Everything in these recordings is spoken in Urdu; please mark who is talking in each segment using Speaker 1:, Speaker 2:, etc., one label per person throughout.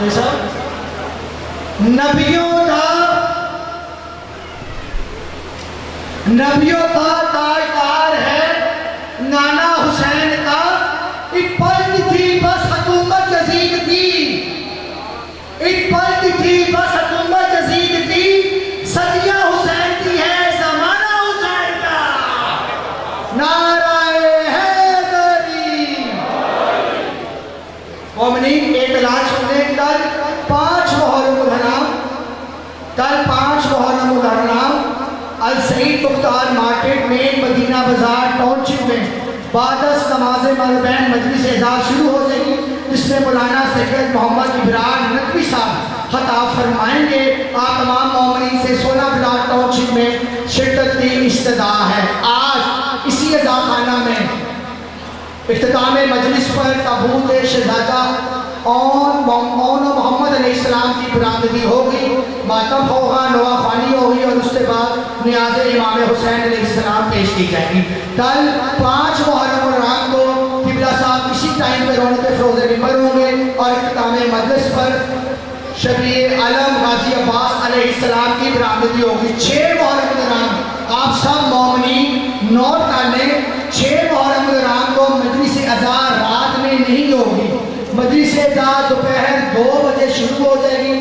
Speaker 1: جیسا نبیوں کا تاجدار ہے نانا حسین کا، ایک پلک تھی بس حکومت یزید کی، ایک پلک تھی بس حکومت یزید کی، صدیہ حسین کی ہے زمانہ حسین کا، نعرہ حیدری۔ مومنین اعتلاع سننے کل 5 محرم الحرام السعید مختار مارکیٹ میں مدینہ بازار ٹاؤن شپ میں بعدس نماز مغربین مجلس اعزاز شروع ہو جائے گی، جس میں مولانا سید محمد ابراہیم ندوی صاحب خطاب فرمائیں گے۔ آپ تمام مومنین سے 16 بلاک ٹاؤن شپ میں شرکت کی استدعا ہے۔ آج اسی عزاخانہ میں اختتام مجلس پر تابوت شہزادہ اون محمد علیہ السلام کی برآمدگی ہوگی، ماتم ہوگا، نوا خوانی ہوگی، اور اس کے بعد نیاز امام حسین علیہ السلام پیش کی جائے گی۔ کل 5 محرم الحرام کو قبلہ صاحب اسی ٹائم پہ رونق فروز ممبر ہوں گے، اور اختتام مجلس پر شبیہ علم غازی عباس علیہ السلام کی برآمدگی ہوگی۔ 6 محرم الحرام آپ سب مومنین نوٹ کر لیں، 6 محرم الحرام کو مجلس عزا رات میں نہیں ہوگی، مجلس عزا دوپہر 2 بجے شروع ہو جائے گی،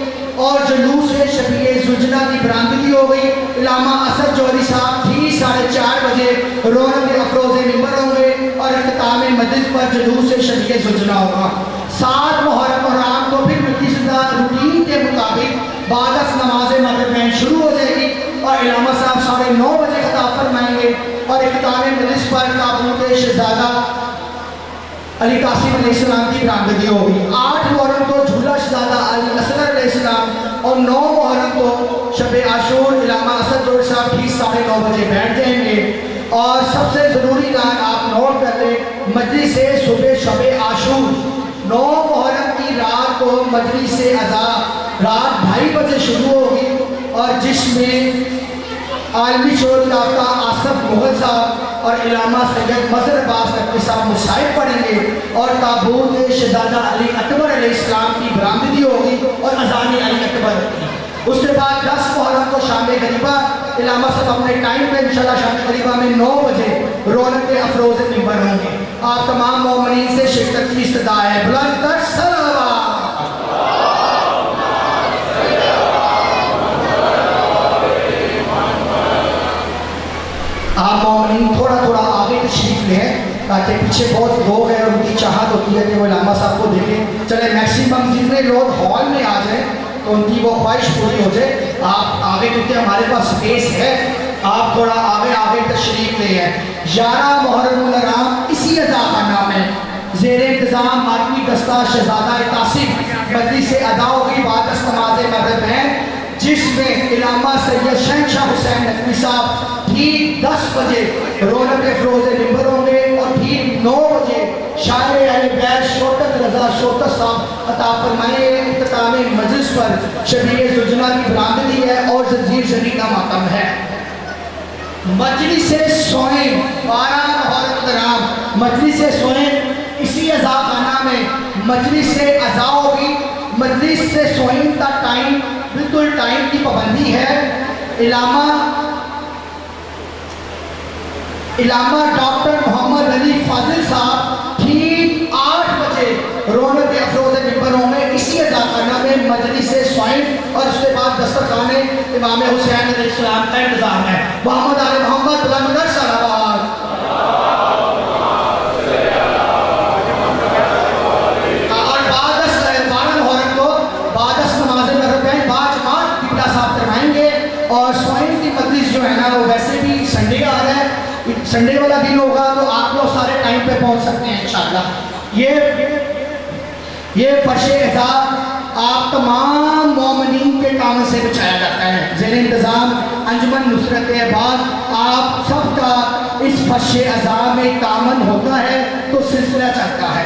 Speaker 1: اور جلوس شبیہ زلجنہ کی برآمدگی ہو گئی۔ علامہ اسد جوہری صاحب ٹھیک 4:30 بجے رونق افروز ممبر ہوں گے، اور اختتام مجلس پر جلوس شبیہ زلجنہ ہوگا۔ 7 محرم الحرام کو پھر مجلس عزا روٹین کے مطابق بعدس نماز مغربین شروع ہو جائے گی، اور علامہ صاحب 9:30 بجے خطاب فرمائیں گے، اور اختتام مجلس پر تابوت شہزادہ علی قاسم علیہ السلام کی برآمدگی ہوگی۔ 8 محرم کو جھولا شہزادہ علی اصغر علیہ السلام، اور 9 محرم کو شب عاشور علامہ اسد جوہری صاحب ٹھیک 9:30 بجے بیٹھ جائیں گے۔ اور سب سے ضروری اعلان آپ نوٹ کر لیں، مجلس صبح شب عاشور 9 محرم کی رات کو مجلس عزا رات 2:30 بجے شروع ہوگی، اور جس میں عالمی شہرت یافتہ آصف مغل صاحب اور علامہ سید مظہر عباس نقوی صاحب مصائب پڑھیں گے، اور تابوت شہزادہ علی اکبر علیہ السلام کی برآمدگی ہوگی، اور اذان علی اکبر کی۔ اس کے بعد 10 محرم کو شام غریبہ علامہ صاحب اپنے ٹائم پہ انشاءاللہ شام غریبہ میں 9 بجے رونق افروز ممبر ہوں گے۔ آپ تمام مومنین سے شرکت کی استدعا ہے۔ بلند تر صلوات۔ آپ مومنین تھوڑا آگے تشریف لیں، تاکہ پیچھے بہت لوگ ہیں اور ان کی چاہت ہوتی ہے کہ وہ علامہ صاحب کو دیکھیں۔ چلے میکسیمم جتنے لوگ ہال میں آ جائیں تو ان کی وہ خواہش پوری ہو جائے۔ آپ آگے، کیونکہ ہمارے پاس سپیس ہے، آپ تھوڑا آگے تشریف لے ہیں۔ 11 محرم الحرام اسی عزاخانہ میں زیر انتظام ماتمی دستہ شہزادہ قاسم مجلس ادا ہوگی بعدس نماز مغربین، جس میں علامہ سید شہنشاہ حسین نقوی صاحب ٹھیک 10 بجے رونق فروز ممبر ہوں گے، اور ٹھیک 9 بجے شاعر اہل بیت شوکت رضا شوکت صاحب خطاب فرمائیں گے۔ اختتام مجلس پر شبیہ زلجنہ کی برآمدگی ہے، اور زنجیر شریف کا ماتم ہے۔ مجلس سوئیں 12 محرم الحرام مجلس سوئیں اسی عزاخانہ میں مجلس عزا ہوگی۔ مجلس سوئیں کا ٹائم بالکل ٹائم کی پابندی ہے۔ علامہ ڈاکٹر محمد علی فاضل صاحب ٹھیک 8 بجے رونق افروز ممبر ہوں گے اسی عزاخانہ میں مجلس سوئیں، اور اس کے بعد دسترخوان امام حسین علیہ السلام کا انتظام ہے۔ محمد آل محمد بلند تر صلوات۔ اور بعدس 12 محرم کو بعدس نماز مغربین باجماعت قبلہ صاحب کروائیں گے، اور سوئیں کی مجلس جو ہے نا وہ ویسے بھی سنڈے آ رہا ہے، سنڈے والا دن ہوگا تو آپ لوگ سارے ٹائم پہ پہنچ سکتے ہیں انشاءاللہ۔ یہ فرش عزا آپ تمام مومنین کے کام سے بچایا جاتا ہے۔ زیر انتظام انجمن نصرت احباب آپ سب کا اس فرش عزا میں تعاون ہوتا ہے تو سلسلہ چلتا ہے۔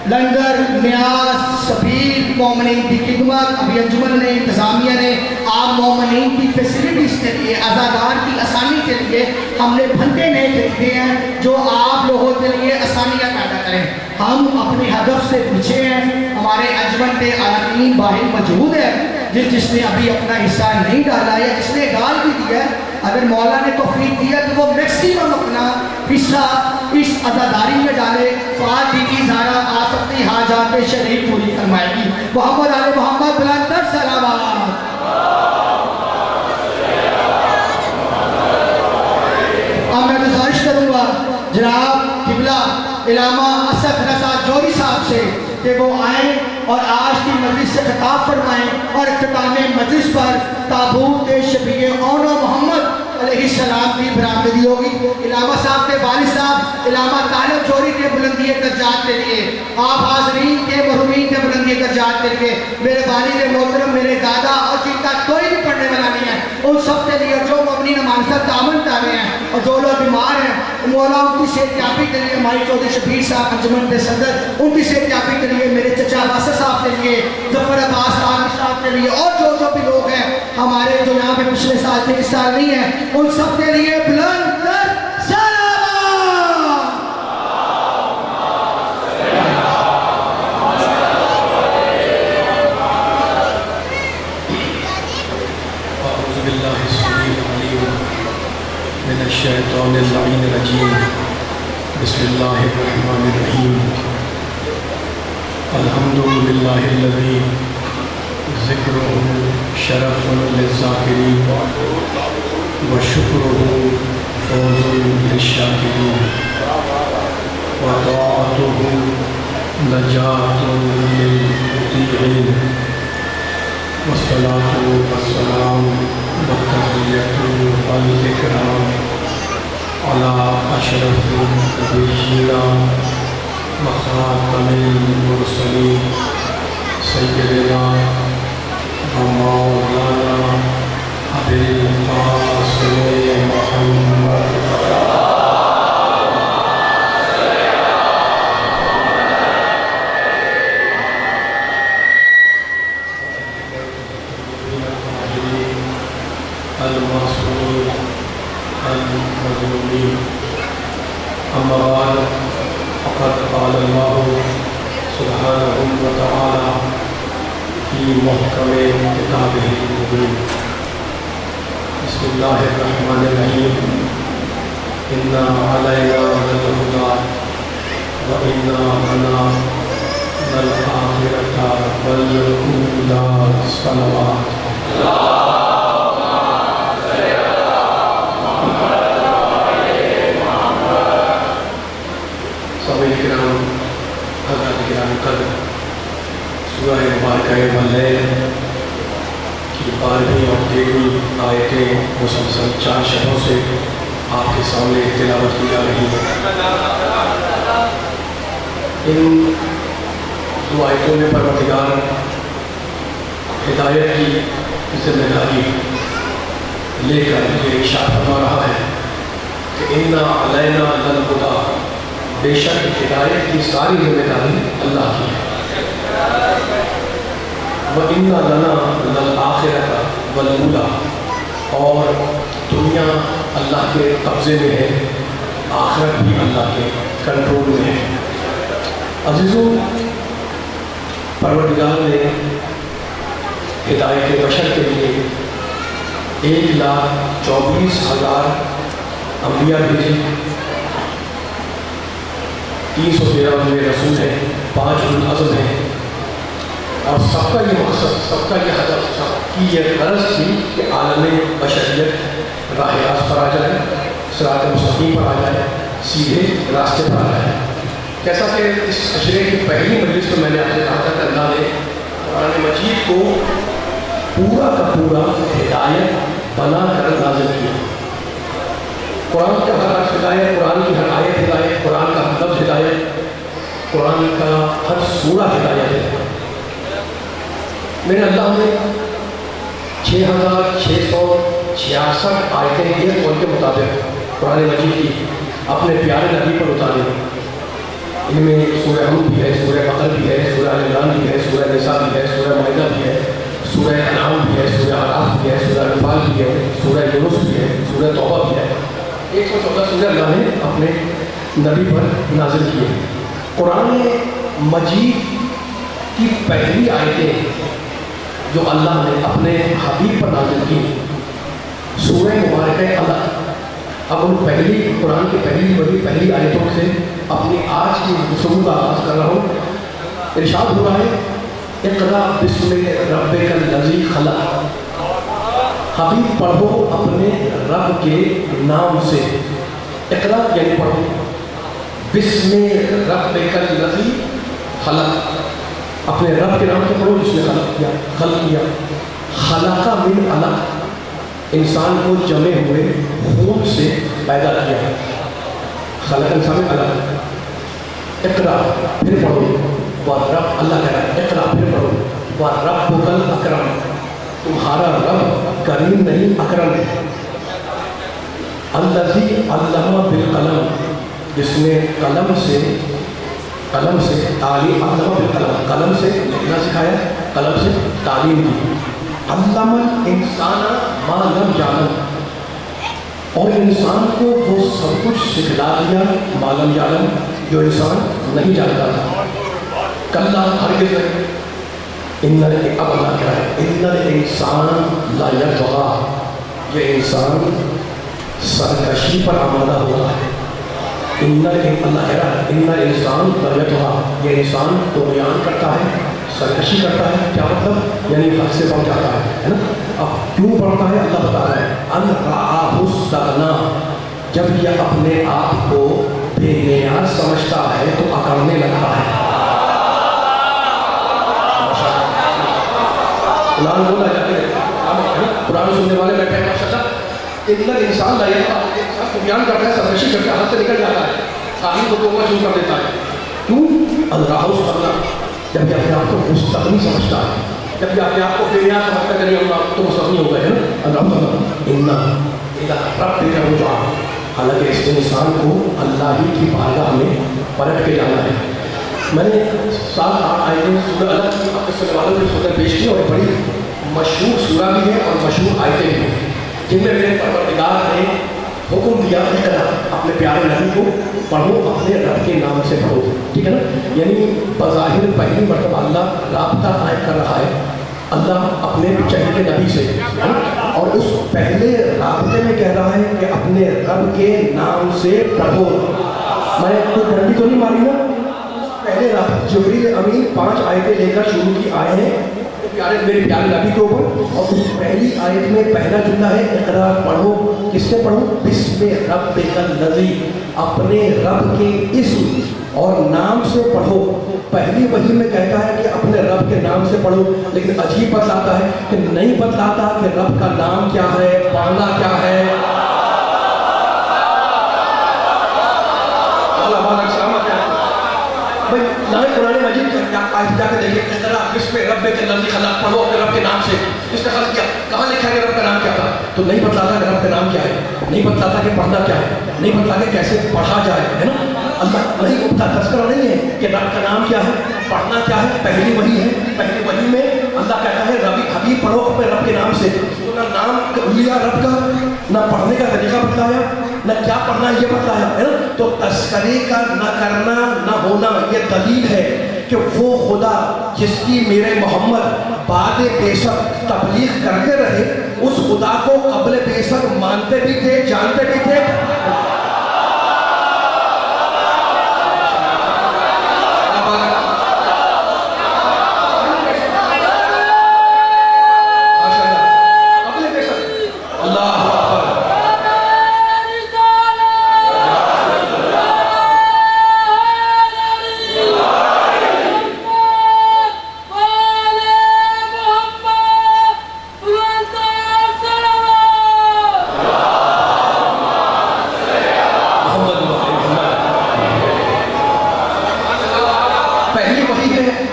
Speaker 1: لنگر، نیاز، سبیل، مومنین کی خدمت، ابھی انجمن نے، انتظامیہ نے عام مومنین کی فیسلٹیز کے لیے، عزادار کی آسانی کے لیے ہم نے بھنڈے نئے خریدے ہیں جو آپ لوگوں کے لیے آسانیاں پیدا کریں۔ ہم اپنے ہدف سے پیچھے ہیں. ہمارے انجمن عالمین باہر موجود ہے جس نے ابھی اپنا حصہ نہیں ڈالا یا جس نے ڈال بھی دیا ہے. اگر مولا نے توفیق دیا تو وہ میکسیمم اپنا حصہ اس عزاداری میں ڈالے. پاک بی بی زہرا آپ اپنی حاجات شریف پوری فرمائے گی. محمد آل محمد بلندر سلامات. اب میں گزارش کروں گا جناب قبلہ علامہ اسد رضا جوہری صاحب سے کہ وہ آئیں اور آج کی مجلس سے خطاب فرمائیں اور اختتام مجلس پر تابوت شفیع اون و محمد علیہ السلام کی برآمدی ہوگی. علامہ صاحب کے والد صاحب علامہ طالب جوہری کے بلندی درجات کے لیے آپ حاضرین کے مرحومین کے بلندی درجات کے لیے میرے والد محترم میرے دادا اور جن کا کوئی بھی پڑھنے والا نہیں ہے ان سب کے لیے جو مؤمنین مانسر دامن تابع ہیں اور جو لوگ بیمار ہیں مولا ان کی صحت یابی کے لیے ہماری چودھری شبیر صاحب انجمن کے صدر ان کی صحت یابی کے لیے میرے چچا واسر صاحب کے لیے ظفر عباس صاحب کے لیے اور جو بھی لوگ ہیں ہمارے جو یہاں پہ پچھلے سال تھے اس سال نہیں ہیں ان سب کے لیے بلند تر
Speaker 2: من الشیطان اللعین الرجیم. بسم اللہ الرحمن الرحیم. الحمدللہ الذی ذکرہ شرف للذاکرین وشکرہ فوز للشاکرین وطاعتہ نجات للمطیعین والصلاة والسلام والتحیۃ والإکرام علی اشرف النبیین وخاتم المرسلین سیدنا ومولانا ابی القاسم محمد المعصومین المظلومین. اما بعد فقد قال اللہ سبحانہ وتعالی فی محکم کتابہ المبین. بسم اللہ الرحمن الرحیم. انا علینا للہدی وانا لنا للآخرۃ والأولى. صلوات. سامعین کرام، حضرات کرام قدر، سورہ مبارکہ واللیل کی 12ویں اور 13ویں آیتیں مسلسل 4 شبوں سے آپ کے سامنے تلاوت کی جا رہی ہیں. ان 2 آیتوں میں پروردگار ہدایت کی ذمہ داری لے کر یہ ارشاد فرما رہا ہے کہ انا علینا للہدی، بے شک ہدایت کی ساری ذمہ داری اللہ کی ہے. وَإِنَّا لَنَا لَلْآخِرَةَ وَالْأُولَىٰ، اور دنیا اللہ کے قبضے میں ہے، آخرت بھی اللہ کے کنٹرول میں ہے. عزیزوں، پروردگار نے ہدایت بشر کے لیے 1,24,000 انبیاء بھیجے، 313 میں رسول ہیں، 5 اولو العزم ہیں، اور سب کا یہ مقصد، سب کا یہ ہدف، سب کی یہ غرض تھی کہ عالم بشریت راہ راست پر آ جائے، صراط مستقیم پر آ جائے، سیدھے راستے پر آ جائے. جیسا کہ اس اشرے کی پہلی مجلس میں میں نے آپ سے کہا تھا کہ اللہ نے قرآن مجید کو پورا کا پورا ہدایت بنا کر نازل کیا. قرآن کا ہر حرف ہدایت، قرآن کی ہر آیت ہدایت، قرآن کا ہر لفظ ہدایت، قرآن کا ہر سورہ ہدایت ہے. میرے اللہ نے 6,666 آیتیں ایک قول کے مطابق قرآن مجید کی اپنے پیارے نبی پر اتاری. ان میں سورہ حمد بھی ہے، سورہ بقرہ بھی ہے، سورہ آل عمران بھی ہے، سورہ نساء بھی ہے، سورہ مائدہ بھی ہے، سورہ انعام بھی ہے، سورہ اعراف بھی ہے، سورہ انفال بھی ہے، سورہ یونس بھی ہے، سورہ توبہ بھی ہے. 114 سورہ اللہ نے اپنے نبی پر نازل کیے. قرآن مجید کی پہلی آیتیں جو اللہ نے اپنے حبیب پر نازل کی سورہ مبارکہ الگ، اب ان پہلی قرآن کی پہلی آیتوں سے اپنی آج کی گفتگو کا آغاز کر رہا ہوں۔ ارشاد ہو رہا ہے اقرا بسم ربک الذی خلق، حبیب پڑھو اپنے رب کے نام سے، اقرا یعنی پڑھو، بسم ربک الذی خلق، اپنے رب کے نام سے پڑھو جس نے خلق کیا۔ خلق من علق، انسان کو جمے ہوئے خون سے پیدا کیا، خلق انسان من علق۔ اقرا پھر پڑھو، ورب، اللہ کہہ رہا ہے اقرا پھر پڑھو، وربک الاکرم، تمہارا رب کریم نہیں اکرم ہے، الذی علم بالقلم، جس نے قلم سے تعلیم، علم بالقلم، قلم سے لکھنا سکھایا، قلم سے تعلیم دی، علم الانسان ما لم یعلم، اور انسان کو وہ سب کچھ سکھلا دیا ما لم یعلم جو انسان نہیں جانتا تھا۔ کلا ہرگز نہیں، اب اللہ کہہ رہا ہے ان الانسان لا یطغی، یہ انسان سرکشی پر آمادہ ہو رہا ہے۔ اللہ کہہ رہا ہے ان الانسان لا یطغی، یہ انسان طغیان کرتا ہے، سرکشی کرتا ہے۔ کیا مطلب؟ یعنی حد سے بڑھ جاتا ہے نا۔ اب کیوں بڑھتا ہے؟ اللہ بتا رہا ہے ان رآہ استغنی، جب یہ اپنے آپ کو بے نیاز سمجھتا ہے تو اکڑنے لگتا ہے۔ قرآن بولا جاتے ہیں، قرآن سننے والے بیٹھے ہیں ماشاءاللہ۔ ان الانسان لا یطغی، انسان طغیان کرتا ہے، سرکشی کرتا ہے، حد سے نکل جاتا ہے، تعلیم کو توڑنا شروع کر دیتا ہے۔ کیوں؟ ان رآہ استغنی، جب یہ اپنے آپ کو مستغنی سمجھتا ہے، جب یہ اپنے آپ کو بے نیاز سمجھتا ہے، کہ اللہ تو مستغنی ہو گئے ہے نا۔ ان الی ربک الرجعی، حالانکہ اس انسان کو اللہ ہی کی بارگاہ میں پلٹ کے جانا ہے۔ میں نے 7-8 آیتیں سورہ الگ کی اپنے سننے والوں کی سورہ پیش کی، اور بڑی مشہور سورہ بھی ہے اور مشہور آیتیں بھی ہیں، جن میں میرے پروردگار نے حکم دیا اقرا، اپنے پیارے نبی کو پڑھو، اپنے رب کے نام سے پڑھو، ٹھیک ہے نا۔ یعنی بظاہر پہلی مرتبہ اللہ رابطہ قائم کر رہا ہے، اللہ اپنے چہرے کے نبی سے، اور اس پہلے رابطے میں کہہ رہا ہے کہ اپنے رب کے نام سے پڑھو۔ میں کوئی ڈنڈی تو نہیں ماری نا؟ پہلے رابطے جبریل امین 5 آیتیں لے کر شروع کی آئے ہیں میرے پیارے نبی کے اوپر، اور اس پہلی آیت میں پہلا جملہ ہے اقرا، پڑھو، کس سے پڑھو؟ بسم ربک الذی، اپنے رب کے اسم اور نام سے پڑھو۔ پہلی وحی میں کہتا ہے کہ اپنے رب کے نام سے پڑھو، لیکن عجیب بتلاتا ہے کہ نہیں بتلاتا کہ رب کا نام کیا ہے، پڑھنا کیا ہے۔ بھائی نہ قرآن مجید جا کے دیکھیں اقرا بسم ربک الذی خلق، پڑھو اپنے رب کے نام سے، اس نے خلق کیا، کہاں لکھا کہ رب کا نام کیا تھا؟ تو نہیں بتلاتا کہ رب کا نام کیا ہے، نہیں بتلاتا کہ پڑھنا کیا ہے، نہیں بتلاتا کہ کیسے پڑھا جائے، ہے نا۔ اللہ نہیں اٹھتا، تذکرہ نہیں ہے کہ رب کا نام کیا ہے، پڑھنا کیا ہے، پہلی وحی ہے۔ پہلی وحی میں اللہ کہتا ہے ربی حبیب پڑھو اپنے رب کے نام سے، تو نہ نام لیا رب کا، نہ پڑھنے کا طریقہ بتلایا، نہ کیا پڑھنا یہ بتلایا، ہے نا۔ تو تذکرے کا نہ کرنا نہ ہونا یہ دلیل ہے کہ وہ خدا جس کی میرے محمد بعد بیشک تبلیغ کرتے رہے، اس خدا کو قبل بیشک مانتے بھی تھے، جانتے بھی تھے۔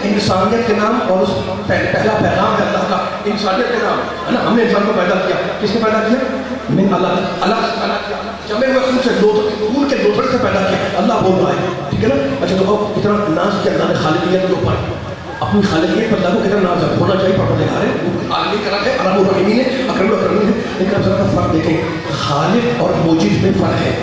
Speaker 2: انسانیت کے نام، اور اس پہلا پیغام ہے اللہ کا انسانیت کے نام، ہے نا۔ ہم نے انسان کو پیدا کیا، کس نے پیدا کیا؟ میں اللہ جمے ہوئے خون سے، خون کے لوتھڑے سے پیدا کیا، اللہ بول رہا ہے، ٹھیک ہے نا۔ اچھا تو اب اتنا ناز کیا اللہ نے خالقیت کے اوپر، اپنی خالقیت پر اللہ کو کتنا ناز ہونا چاہیے، پروردگار ہے، عالمی کرم ہے، ارحم الراحمین ہے، اکرم الاکرمین ہے۔ لیکن اب ذرا کا فرق دیکھیں، خالق اور موجد میں فرق ہے۔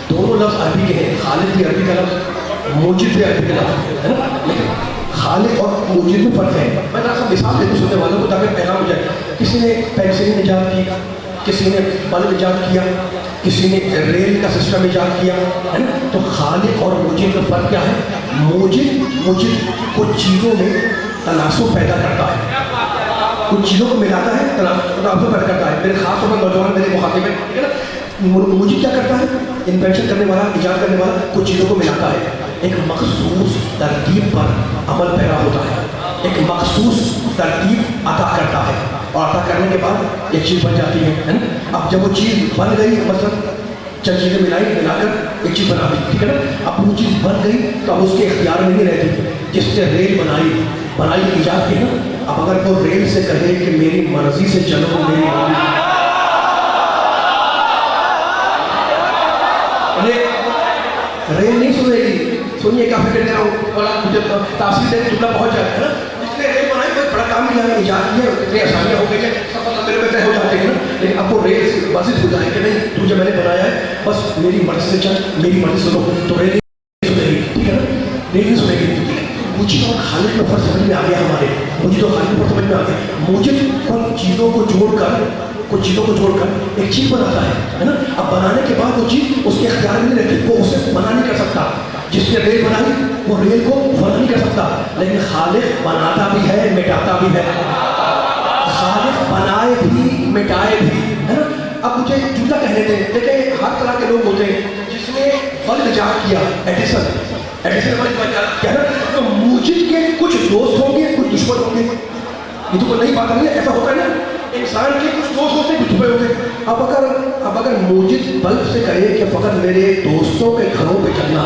Speaker 2: دونوں لفظ عربی کے ہیں، خالق بھی عربی کا لفظ، موجد پہ عربی کا لفظ ہے نا، لیکن خالق اور موجد میں فرق ہے. میں ذرا سا مثال دیتا ہوں سننے والوں کو تاکہ پیغام ہو جائے. کسی نے پینسلین ایجاد کی، کسی نے بلب ایجاد کیا، کسی نے ریل کا سسٹم ایجاد کیا ہے نا. تو خالق اور موجد کا فرق کیا ہے؟ موجد کچھ چیزوں میں تناسب پیدا کرتا ہے، کچھ چیزوں کو ملاتا ہے، تناسب پیدا کرتا ہے. میرے خاص طور پر نوجوان میرے مخاطب ہیں، ٹھیک ہے نا. موجد کیا کرتا ہے؟ انوینشن کرنے والا، ایجاد کرنے والا کچھ چیزوں کو ملاتا ہے، ایک مخصوص ترتیب پر عمل پیرا ہوتا ہے، ایک مخصوص ترتیب عطا کرتا ہے، اور عطا کرنے کے بعد ایک چیز بن جاتی ہے نا. اب جب وہ چیز بن گئی، مثلا چند چیزیں ملا کر ایک چیز بنا دی، ٹھیک ہے نا. اب وہ چیز بن گئی تو اب اس کے اختیار میں نہیں رہتی. جس نے ریل بنائی ایجاد کی نا، اب اگر وہ ریل سے کہے کہ میری مرضی سے چلو، میری مرضی ریل نہیں سنے گی. سنیے کیا فکر دے رہا ہوں، اور مجھے تاثیر دے جملہ پہنچ جائے ہے نا. جس نے ریل بنائی بہت بڑا کام کیا ہے، ایجاد کیا، اتنی آسانیاں ہو گئی ہیں، سب میرے پہ طے ہو جاتے ہیں نا. لیکن اب وہ ریل سے واضح ہو جائے کہ نہیں، تجھے میں نے بنایا ہے، بس میری مرضی سے چل، میری مرضی سنو. تو ریل نہیں سنے گی، ٹھیک ہے نا. ریل نہیں سنے گی. موجد اور خالق میں فرق سمجھ میں آ گیا ہمارے. موجد اور خالق میں فرق سمجھ میں آ گیا. موجد کچھ چیزوں کو جوڑ کر ایک چیز بناتا ہے نا. اب بنانے کے بعد وہ چیز اس کے اختیار میں نہیں رہتی، وہ اسے منع نہیں کر سکتا. جس نے ریل بنائی وہ ریل کو منع نہیں کر سکتا. لیکن خالق بناتا بھی ہے، مٹاتا بھی ہے. خالق بنائے بھی مٹائے بھی ہے نا. اب مجھے جملہ کہنے دیں. دیکھیں ہر طرح کے لوگ ہوتے ہیں. جس نے بلب ایجاد کیا، ایڈیسن کیا نا، تو موجد کے کچھ دوست ہوں گے، کچھ دشمن ہوں گے. یہ تو کوئی نئی بات نہیں ہے، ایسا ہوتا ہے نا. انسان کے کچھ دوست ہوتے ہیں، کچھ دشمن ہوتے ہیں. اب اگر موجد بلب سے کہے کہ فقط میرے دوستوں کے گھروں پہ چلنا،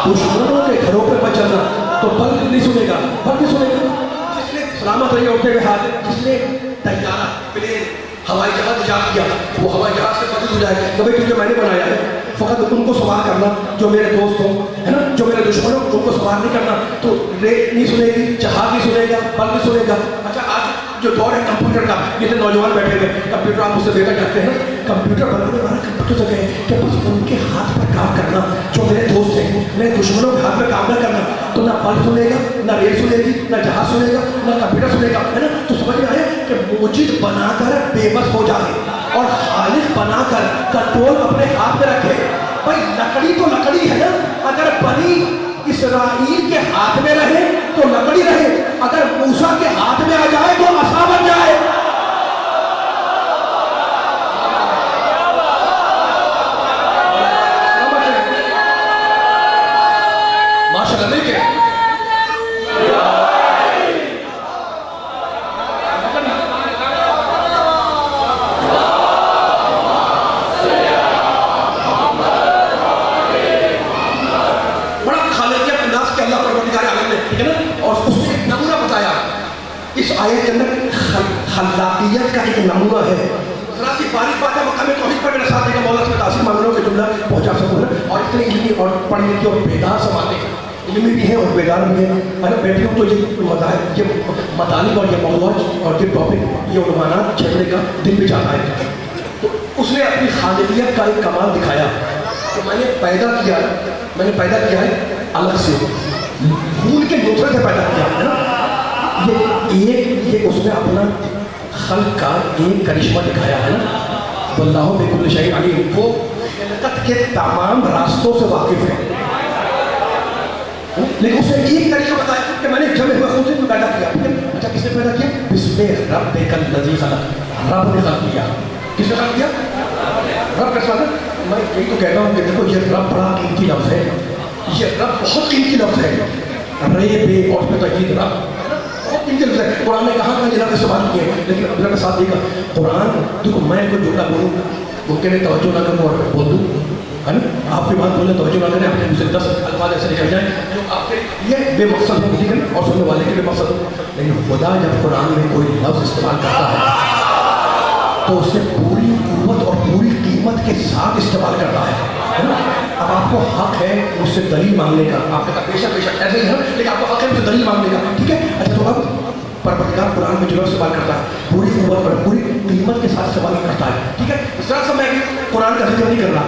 Speaker 2: دشمنوں کے گھروں پہ مت چلنا، تو بلب نہیں سنے گا. بلب نہیں سنے گا. جس نے سلامت رہی اٹھتے ہوئے ہاتھ، جس نے طیارہ، پلین، ہوائی جہاز ایجاد کیا، وہ ہوائی جہاز سے مدد ہو جائے کہ بھائی کیونکہ میں نے بنایا ہے، فقط ان کو سوار کرنا جو میرے دوست ہوں ہے نا، جو میرے دشمن ہوں ان کو سوار نہیں کرنا. تو ریل نہیں سنے گی، جہاز نہیں سنے گا، بلب نہیں سنے گا. اچھا آج جو دور ہے کمپیوٹر کا، یہ تو نوجوان بیٹھے ہوئے کمپیوٹر آپ مجھ سے بہتر جانتے ہیں. کمپیوٹر بنانے والا کمپیوٹر سے کہے کہ بس ان کے ہاتھ پر کام کرنا جو میرے دوست ہیں، میرے دشمنوں کے ہاتھ پہ کام نہ کرنا. تو نہ بلب سنے گا، نہ ریل سنے گی، نہ جہاز سنے گا، نہ کمپیوٹر سنے گا ہے نا. تو سمجھ میں آیا کہ موجد بنا کر بے بس ہو جائے اور خالق بنا کر کنٹرول اپنے ہاتھ میں رکھے. بھائی لکڑی تو لکڑی ہے نا. اگر بنی اسرائیل کے ہاتھ میں رہے تو لکڑی رہے، اگر موسیٰ کے ہاتھ میں آ جائے تو عصا بن جائے. ماشاء اللہ. نہیں کہ اس آیت کے اندر خلاقیت کا ایک نمونہ ہے. ذرا سی باریک بات ہے، مقام توحید پر میرے ساتھ مولا سے تاثیر مانگنے کے جملہ پہنچا سکوں نا. اور اتنے علمی اور پڑھ لکھے اور بیدار سماتے ہیں، علمی بھی ہیں اور بیدار بھی ہیں. اگر بیٹھے ہوں تو یہ مطالب اور یہ موضوعات اور یہ ٹاپک، یہ عنوانات چھیڑنے کا دل بھی چاہتا ہے. تو اس نے اپنی خالقیت کا ایک کمال دکھایا کہ میں نے پیدا کیا ہے الگ سے، خون کے نطفے سے پیدا کیا ہے نا. یہ اس نے اپنا خلق کا ایک کرشمہ دکھایا ہے نا. واللہ بکل شیء علیم. وہ خلقت کے تمام راستوں سے واقف ہے، لیکن اس نے ایک طریقہ بتایا کہ میں نے جمع ہوئے خون سے پیدا کیا. اچھا کس نے پیدا کیا؟ بسم ربک الذی خلق. رب نے خلق کیا. کس نے خلق کیا؟ رب کا سوال. میں یہی تو کہتا ہوں کہ دیکھو یہ رب بڑا قیمتی لفظ ہے، یہ رب بہت قیمتی لفظ ہے. رے بے اور پہ تجدید رب قرآن نے کہاں جناب استعمال کیے ہیں. لیکن اب کے ساتھ دیکھا قرآن، دیکھو میں کوئی جملہ بولوں ممکن ہے توجہ نہ کروں اور بول دوں ہے نا. آپ کی بات بولیں توجہ نہ کریں، آپ کے مجھے 10 الفاظ ایسے نکل جائیں جو آپ کے یہ بے مقصد ہو، ٹھیک ہے نا، اور سننے والے کے بے مقصد ہو. لیکن خدا جب قرآن میں کوئی لفظ استعمال کرتا ہے تو اسے پوری قوت اور پوری قیمت کے ساتھ استعمال کرتا ہے نا. اب آپ کو حق ہے مجھ سے دلیل مانگنے کا. آپ کا پیشہ ایسے ہی ہے، لیکن آپ کو حق ہے مجھ سے دلیل مانگنے کا، ٹھیک ہے. اچھا تو اب پروردگار قرآن میں جو لفظ استعمال کرتا ہے پوری قوت پر پوری قیمت کے ساتھ استعمال کرتا ہے، ٹھیک ہے. اس طرح سے میں قرآن کا ذکر نہیں کر رہا.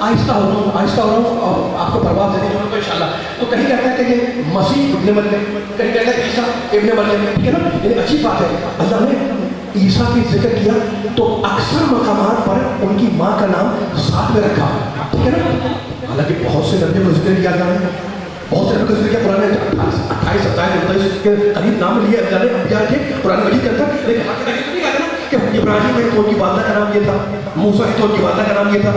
Speaker 2: آہستہ ہو رہا ہوں اور آپ کو پرواز دینے کو انشاءاللہ. تو کہیں کہتا ہے کہ یہ مسیح ابن مریم، کہیں کہتا ہے عیسیٰ ابن مریم، ٹھیک ہے نا. یہ عجیب بات ہے. اللہ نے عیسیٰ کی ذکر کیا تو اکثر مقامات پر ان کی ماں کا نام ساتھ میں رکھا، ٹھیک ہے نا. حالانکہ بہت سے نبیوں کو ذکر کیا جا رہا ہے، بہت سے نبیوں کو ذکر کیا قرآن نے 28 27 کے قریب نام لیے اللہ نے انبیاء کے قرآن مجید کے اندر. لیکن نہیں کہا نا کہ ابراہیم ہے تو ان کی والدہ کا نام یہ تھا، موسیٰ ہے تو ان کی والدہ کا نام یہ تھا،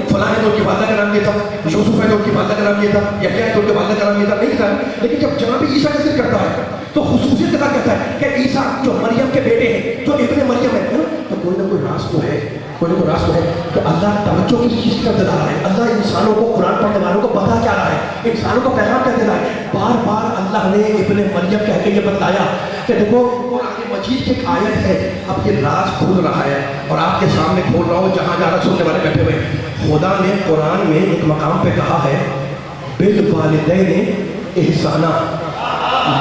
Speaker 2: فلاں ہے تو ان کی والدہ کا نام یہ تھا، یوسف ہے تو ان کی والدہ کا نام یہ تھا، یحییٰ ہے تو ان کی والدہ کا نام یہ تھا. نہیں تھا. لیکن جب جناب عیسیٰ کا ذکر کرتا ہے تو خصوصیت کے ساتھ کہتا ہے کہ عیسیٰ جو مریم کے بیٹے ہیں، جو ابن مریم ہے نا، تو کوئی نہ کوئی راز تو ہے، کوئی نہ کوئی راز تو ہے. تو اللہ توجہ کی چیز کر دے رہا ہے. اللہ انسانوں کو، قرآن پڑھنے والوں کو بتا کیا رہا ہے، انسانوں کو پیغام کر دے رہا ہے. بار بار اللہ نے ابن مریم کہہ کے یہ بتایا کہ دیکھو قرآن مجید کی ایک آیت ہے. اب یہ راز کھول رہا ہے اور آپ کے سامنے کھول رہا ہوں جہاں جہاں سننے والے بیٹھے ہوئے. خدا نے قرآن میں ایک مقام پہ کہا ہے بالوالدین احسانہ،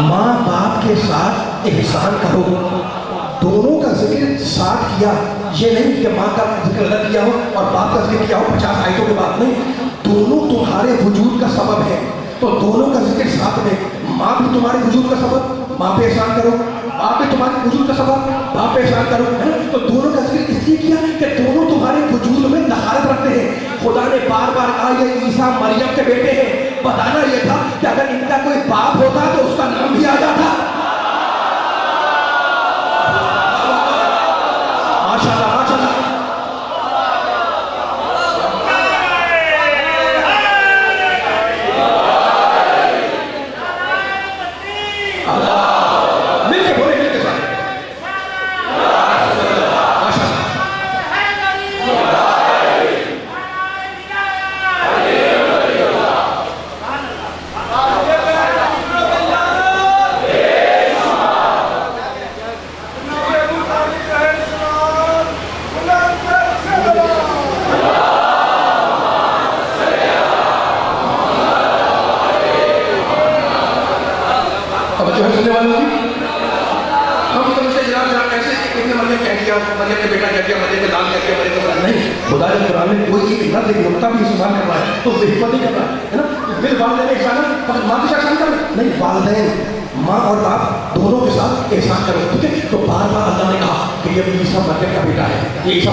Speaker 2: ماں باپ کے ساتھ احسان کرو. دونوں کا ذکر ساتھ کیا. یہ نہیں کہ ماں کا ذکر الگ کیا ہو اور باپ کا ذکر کیا ہو 50 آیتوں کے بعد. نہیں، دونوں تمہارے وجود کا سبب ہے تو دونوں کا ذکر ساتھ میں. ماں بھی تمہارے وجود کا سبب، ماں پہ احسان کرو. باپ بھی تمہارے وجود کا سبب، باپ پہ احسان کرو. تو دونوں کا ذکر اس لیے کیا کہ دونوں تمہارے وجود میں دخالت رکھتے ہیں. خدا نے بار بار کہا یہ عیسیٰ مریم کے بیٹے ہیں. بتانا یہ تھا کہ اگر ان کا کوئی باپ ہوتا تو اس کا نام بھی آ جاتا. ماشاءاللہ ماشاءاللہ. مل کے بولے، مل کے ساتھ. جو ہے سننے والوں کی ہم سمجھتے جناب ایسے ابن مریم کہہ دیا، مریم کے بیٹا کہہ دیا، مریم کے لال کہہ دیا، مریم کے لال. نہیں، خدا نے قرآن میں کوئی ایک لفظ ایک نقطہ بھی استعمال کر رہا ہے تو بے حکمت نہیں کر رہا ہے نا. پھر والدین احسان فقط ماں کے ساتھ احسان کرو. نہیں، والدین ماں اور باپ دونوں کے ساتھ احسان کرو. ٹھیک ہے. تو بار بار اللہ نے کہا کہ یہ عیسیٰ مریم کا بیٹا ہے، یہ عیسیٰ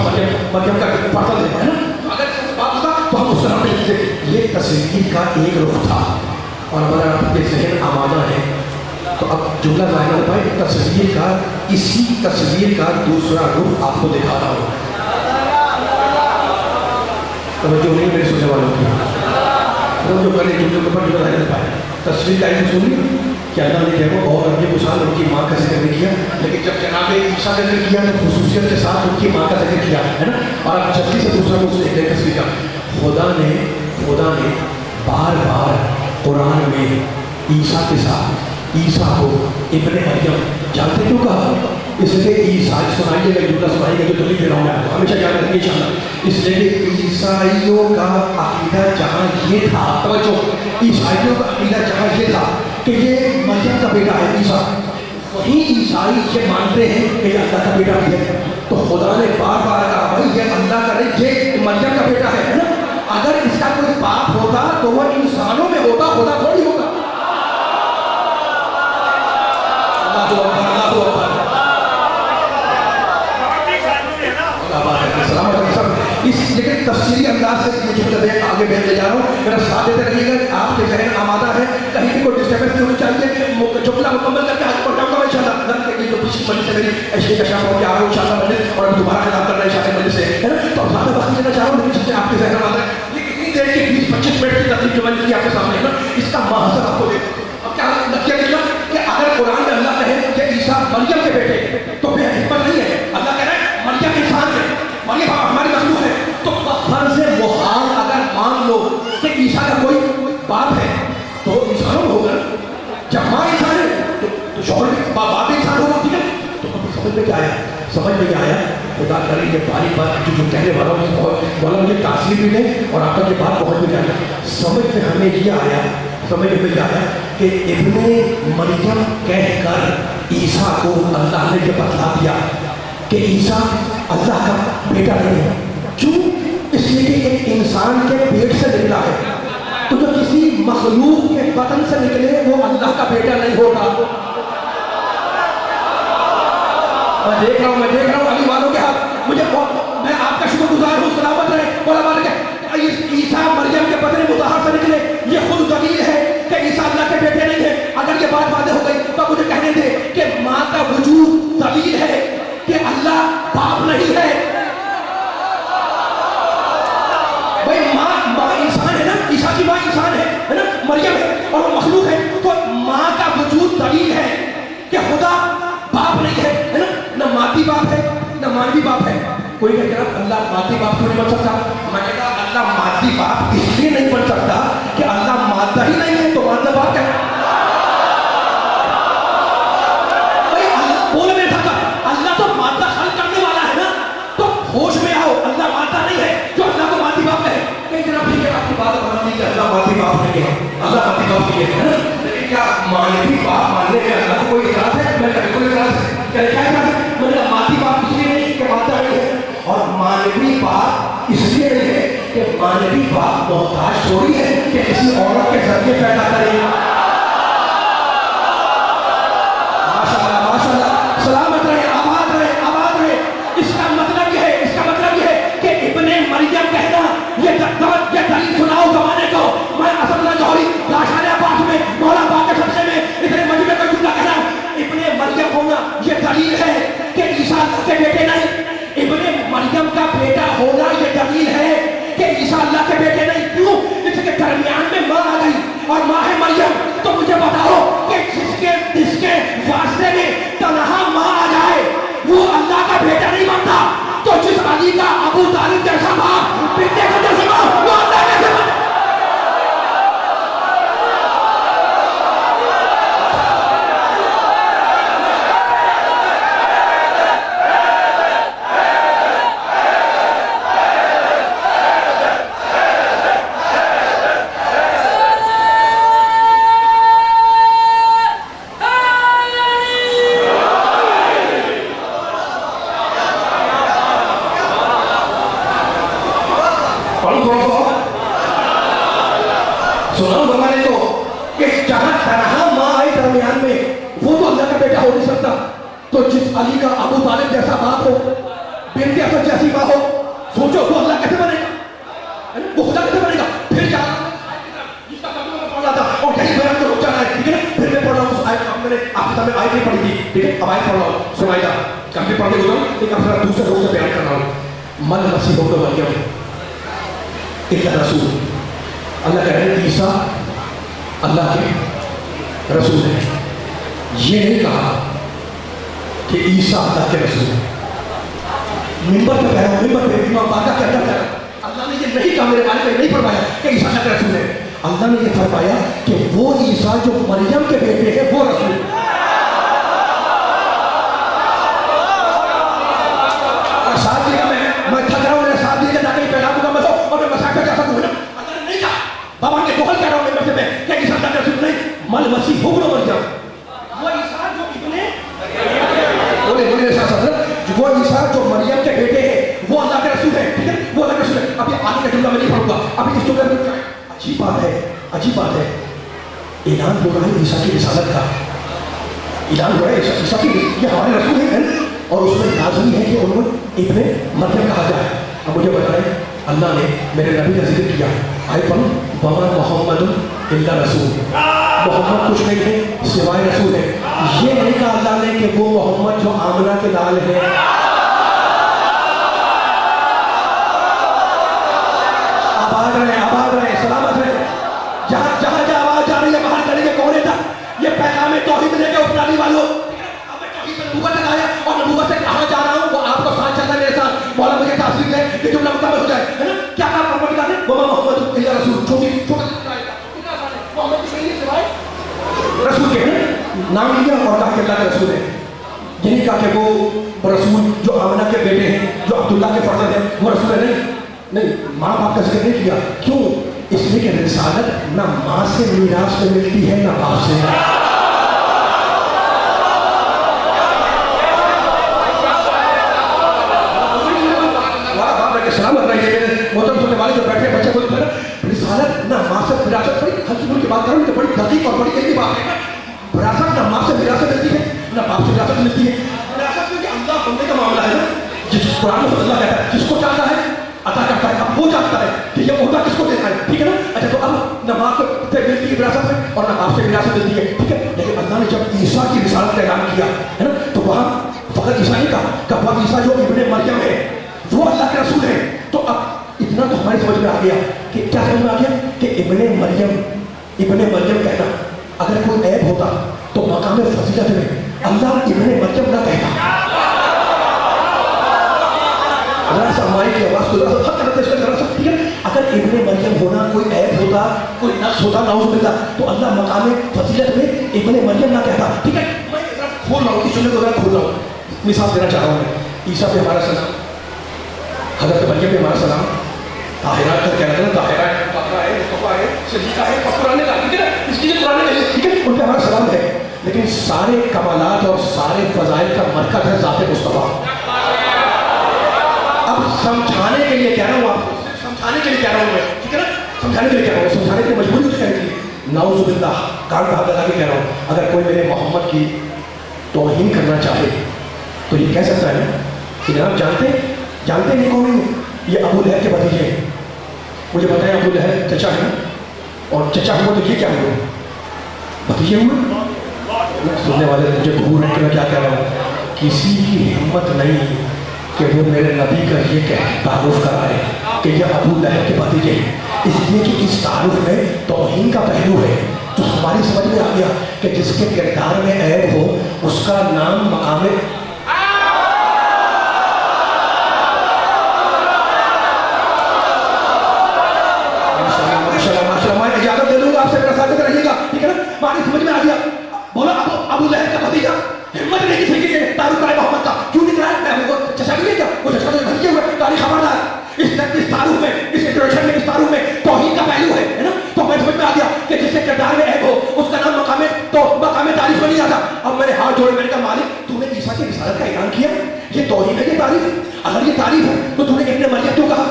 Speaker 2: مریم کا فرزند ہے نا. اگر باپ تھا تو ہم اس طرح نہیں کہتے. یہ تصویر کا ایک رخ تھا. اور اگر آپ کے ذہن آمادہ ہے تو اب جملہ ظاہر ہوتا ہے کہ تصویر کا، اسی تصویر کا دوسرا رخ آپ کو دکھا رہا ہوں. توجہ نہیں میرے سننے والوں کی، وہ جو کرے جملے کے اوپر جملہ ظاہر ہوتا ہے. تصویر کا ایک سنی کہ اللہ نے کہا اور ابھی کچھ سال ان کی ماں کا ذکر نہیں کیا، لیکن جب جناب عیسیٰ کا ذکر کیا تو خصوصیت کے ساتھ ان کی ماں کا ذکر کیا ہے نا. اور اب جلدی سے دوسرا رخ دیکھتے ہیں تصویر کا. خدا نے بار بار قرآن میں عیسیٰ کے ساتھ عیسیٰ کو ابن مریم جانتے کیوں کہا؟ اس لیے عیسیٰ سنائیے گا، جملہ سنائیے گا جو دلیل دے رہا ہوں میں ہمیشہ یاد رکھیں انشاءاللہ. اس لیے کہ عیسائیوں کا عقیدہ جہاں یہ تھا، توجہ، عیسائیوں کا عقیدہ جہاں یہ تھا کہ یہ مریم کا بیٹا ہے عیسیٰ، وہیں عیسائی یہ مانتے ہیں کہ یہ اللہ کا بیٹا بھی ہے. تو خدا نے بار بار کہا بھائی یہ اللہ کا نہیں، یہ مریم کا بیٹا ہے نا. اگر اس کا کوئی باپ ہوتا تو وہ انسانوں میں ہوتا، خدا تھوڑی ہوگا. اس لیکن تفصیلی انداز سے یہ جملہ آگے بیان لے جا رہا ہوں. میرا ساتھ دیتے رہیے گا. آپ کے ذہن آمادہ ہے، کہیں بھی کوئی ڈسٹربنس نہیں ہونی چاہیے. جملہ مکمل کر کے آگے بڑھ جاؤں گا انشاءاللہ. جو پیچھے مجلس سے میری ایشی کا شام ہو کے آ رہا ہوں انشاءاللہ مجلس، اور دوبارہ خطاب کر رہا ہے شاہ مجلس سے ہے نا. تو زیادہ وقت لینا چاہ رہا ہوں لیکن جس سے آپ کے ذہن آمادہ ہے. یہ کتنی دیر کی 20-25 منٹ کی تقریب جو میں نے کی آپ کے سامنے ہے نا، اس کا محضر آپ کو دے. اب کیا نتیجہ نکلا کہ اگر قرآن میں اللہ کہے کہ عیسیٰ مریم کے بیٹے تو بے حکمت نہیں ہے. اللہ کہہ رہا ہے مریم انسان ہے، مریم ہماری مخلوق ہے. تو فرض محال اگر مان لو کہ عیسیٰ کا کوئی باپ ہے تو انسانوں میں ہوگا. جب ماں انسان ہے تو شوہر باپ بھی انسان ہوگا. ٹھیک ہے. تو اب سمجھ میں کیا آیا؟ سمجھ میں کیا آیا؟ خدا کرے یہ باری بات جو کہنے والا ہوں بہت والا مجھے تاثیر بھی دے اور آپ کا یہ بات بہت بھی جانا. سمجھ میں ہمیں یہ آیا، سمجھ میں کیا آیا کہ ابن مریم کہہ کر عیسیٰ کو اللہ نے یہ بتلا دیا کہ عیسیٰ اللہ کا بیٹا نہیں ہے. کیوں؟ اس لیے کہ ایک انسان انسان کے پیٹ سے نکلا ہے تو جو کسی مخلوق کے بطن سے نکلے وہ اللہ کا بیٹا نہیں ہوگا. میں دیکھ رہا ہوں علی والوں کے ہاتھ. میں آپ کا شکر گزار ہوں. سلامت رہے. علماء نے کہا عیسیٰ مریم کے بدن مطہر سے نکلے یہ خود دلیل ہے کہ عیسیٰ اللہ کے بیٹے نہیں ہیں. اگر یہ بات واضح ہو گئی تو مجھے کہنے دے کہ ماں کا وجود دلیل ہے کہ اللہ باپ نہیں ہے. بھائی ماں انسان ہے نا, عیسیٰ کی ماں انسان ہے نا, مریم ہے اور وہ مخلوق ہے, تو ماں کا وجود دلیل ہے کہ خدا باپ نہیں ہے نا. نہ مادی باپ ہے نہ مانوی باپ ہے. کوئی کہہ رہا اللہ مادی باپ کیوں نہیں بن سکتا؟ میں کہتا اللہ مادی باپ اس لیے نہیں بن سکتا کہ اللہ مادہ ہی نہیں ہے تو مادہ باپ ہے. بھائی اللہ بول نہیں سکتا, اللہ تو مادہ خلق کرنے والا ہے نا, تو ہوش میں آؤ اللہ مادہ نہیں ہے جو اللہ کو مادی باپ ہے. کہیں جناب ٹھیک ہے آپ کی بات بنا دی کہ اللہ مادی باپ نہیں ہے, اللہ مادی باپ نہیں ہے, لیکن کیا مانوی باپ ماننے میں اللہ کو کوئی اعتراض ہے؟ میں بالکل اعتراض ہے. کیا اعتراض ہے؟ میں نے کہا مادی باپ اس لیے نہیں کہ مادہ نہیں ہے, اور مانوی باپ اس لیے نہیں ہے کہ مانوی باپ محتاج تھوڑی ہے کہ کسی عورت کے ذریعے پیدا کرے. ماشاءاللہ ماشاءاللہ, سلامت رہے, آباد رہے, آباد رہے. اس کا مطلب یہ ہے کہ ابن مریم کہنا یہ دلیل سناؤ زمانے کو. میں اسد اللہ جوہری لاشان عباس میں مولا باغ کے خدشے میں ابن مجمع کا جملہ کہنا ابن مریم ہونا یہ دلیل ہے کہ عیسیٰ اللہ کے بیٹے نہیں. ابن مریم کا بیٹا ہونا یہ دلیل ہے کہ عیسیٰ اللہ کے بیٹے نہیں. کیوں؟ اس کے درمیان میں ماں آ گئی اور ماں ہے مریم. تو مجھے بتاؤ کہ جس کے واسطے میں تنہا ماں آ جائے وہ اللہ کا بیٹا نہیں بنتا. تو جس علی کا ابو طالب جیسا ماں, بیٹے کا جیسا ماں, وہ اللہ کیسے بنتا؟ سناؤ زمانے کو کہ جہاں تنہا ماں آئی درمیان میں وہ تو اللہ کا بیٹا ہو نہیں سکتا. تو جس علی کا ابو طالب جیسا باپ ہو, بنت اسد جیسی ماں ہو, سوچو وہ اللہ کیسے بنے گا, وہ خدا کیسے بنے گا؟ پھر کیا جس کا کبھی میں پڑھ رہا تھا اور کہیں بیان تو رک جانا ہے, ٹھیک ہے نا. پھر میں پڑھ رہا ہوں اس آیت, میں نے آپ کے سامنے آیت نہیں پڑھی تھی, ٹھیک ہے, اب آیت پڑھ رہا ہوں, سنائی دا کافی پڑھنے ہوتا ہوں, ایک اپنا دوسرے لوگوں سے بیان کر رہا ہوں. من مسیح ابن مریم ایک رسول, اللہ کہہ رہے ہیں عیسیٰ اللہ کے رسول ہے. یہ نہیں کہا کہ عیسیٰ اللہ کے رسول ہے. منبر پہ کہہ رہا ہوں, منبر پہ امام باقر کے اندر کہہ, اللہ نے یہ نہیں کہا, میرے والد نے نہیں فرمایا کہ عیسیٰ اللہ کے رسول ہے. اللہ نے یہ فرمایا کہ وہ عیسیٰ جو مریم کے بیٹے ہیں وہ رسول ہے. اور ساتھ دیا میں تھک رہا ہوں, میرے ساتھ دیا جا کے پہلا دوں گا اور میں مساکر جا سکوں نا. اللہ نے نہیں کہا, بابا کے دوہل کہہ رہا ہوں میں سے کہ عیسیٰ اللہ کے رسول نہیں. مل مسیح ابن مریم, وہ عیسیٰ جو وہ عیسیٰ جو مریم کے بیٹے ہیں وہ اللہ کے رسول ہے, ٹھیک ہے, وہ اللہ کے رسول ہے. ابھی آگے کا جملہ میں نہیں پڑھوں گا, ابھی اس جملے میں عجیب بات ہے. اعلان ہو رہا ہے عیسیٰ کی رسالت کا, اعلان ہو رہا ہے عیسیٰ کی, یہ ہمارے رسول ہیں اور اس میں لازمی ہے کہ انہوں ابن مریم کہا جائے. اب مجھے بتائیں, اللہ نے میرے نبی کا ذکر کیا, آئے پڑھوں, وما محمد الا رسول, محمد کچھ نہیں ہے سوائے رسول ہے. یہ نہیں کہا اللہ نے کہ وہ محمد جو آمنہ کے لال ہے. آباد رہے, سلامت رہے. جہاں آواز جا رہی ہے باہر کریں گے کونے تک, یہ پیغام توحید لے کے اپنانے والوں. نبوت تک آیا اور نبوت سے کہاں جا رہا ہوں وہ آپ کو ساتھ چلنا ہے میرے ساتھ. مولا مجھے تاثیر دے کہ جملہ مکمل ہو جائے, ہے نا. کیا کہا پروردگار نے, وما محمد الا رسول, چھوٹا رسول کے نام لیا اور کہا کہ اللہ کے رسول ہے. یہ نہیں کہا کہ وہ رسول جو آمنہ کے بیٹے ہیں, جو عبداللہ کے فرزند ہیں, وہ رسول ہے. نہیں, ماں باپ کا ذکر نہیں کیا. کیوں؟ اس لیے کہ رسالت نہ ماں سے میراث میں ملتی ہے نہ باپ سے. سلامت رہیے محترم سننے والے جو بیٹھے بچے کو قرآن میں اللہ کہتا ہے جس کو چاہتا ہے عطا کرتا ہے، اب وہ چاہتا ہے کہ یہ عہدہ کس کو دینا ہے، ٹھیک ہے نا؟ اچھا تو اب نہ باپ سے ملتی ہے وراثت میں اور نہ باپ سے وراثت ملتی ہے، ٹھیک ہے؟ لیکن اللہ نے جب عیسیٰ کی رسالت کا اعلان کیا ہے نا، تو وہاں فقط عیسیٰ نہیں کہا کہ وہ عیسیٰ جو ابن مریم ہے وہ اللہ کے رسول ہے. تو اب اتنا تو ہماری سمجھ میں آ گیا کہ کیا سمجھ میں آ گیا کہ ابن مریم کہنا اگر کوئی عیب ہوتا تو مقام فضیلت میں اللہ ابن مریم نہ کہتا. ذرا سا مائک کی آواز کو ذرا سا کرتے ذرا سا، ٹھیک ہے؟ اگر ابن مریم ہونا کوئی عیب ہوتا، کوئی نقص ہوتا، نعوذ باللہ، تو اللہ مقام فضیلت میں ابن مریم نہ کہتا. ٹھیک ہے، میں ذرا کھول رہا ہوں، اس سننے کو ذرا کھول رہا ہوں. مثال دینا چاہ رہا ہوں میں. عیسیٰ پہ ہمارا سلام، حضرت مریم پہ ہمارا سلام، طاہرات کا کہنا تھا نا، طاہرات طاہرہ ہے، مصطفیٰ ہے، صدیقہ ہے، قرآن نے کہا، ٹھیک ہے نا؟ اس لیے قرآن نے کہا، ٹھیک ہے، ان پہ ہمارا سلام ہے. لیکن سارے کمالات اور سارے فضائل کا مرکز ہے ذات مصطفیٰ. اب سمجھانے کے لیے کہہ رہا ہوں آپ کو، سمجھانے کے لیے کہہ رہا ہوں میں، ٹھیک ہے نا؟ سمجھانے کے لیے کہہ رہا ہوں، سمجھانے کی مجبوری اس کہنے کے لیے. نعوذ باللہ، کان پہ ہاتھ لگا کے کہہ رہا ہوں، اگر کوئی میرے محمد کی توہین کرنا چاہے تو یہ کہہ سکتا ہے نا کہ جناب جانتے نہیں کون ہے یہ ابو لہب کے بھتیجے ہیں. مجھے بتائیں ابو لہب چچا ہے نا، اور چچا ہوا تو یہ کیا ہوئے؟ بھتیجے ہوئے. سننے والے مجھے بھول رہے کہ میں کیا کہہ رہا ہوں. کسی کی ہمت نہیں کہ وہ میرے نبی کا یہ تعارف کرائے کہ یہ ابو لہب کے بھتیجے ہیں، اس لیے کہ اس تعارف میں توہین کا پہلو ہے. تو ہماری سمجھ میں آ گیا کہ جس کے کردار میں عیب ہو اس کا نام مقام اجازت دے دوں گا آپ سے، میرا ساتھ رہیے گا، ٹھیک ہے نا؟ ہماری سمجھ میں آ گیا. بولا ابو لہب کا بھتیجا، ہمت نہیں کسی کی تعارف کرائے محمد کا، کیوں نہیں کرایا؟ میں وہ چچا نہیں ہے کیا؟ وہ چچا تو بھتیجے ہوئے، تاریخ خبردار. اس تعارف میں، اس انٹروڈکشن میں، اس تعارف میں توہین کا پہلو ہے نا؟ تو میں سمجھ میں آ گیا کہ جس سے کردار میں عیب ہو اس کا نام مقام تعریف میں نہیں آتا. اب میں نے ہاتھ جوڑے، میں نے کہا مالک تو نے عیسیٰ کی رسالت کا اعلان کیا، یہ توہین ہے، یہ تعریف؟ اگر یہ تعریف ہے تو نے ابن مریم کیوں کہا؟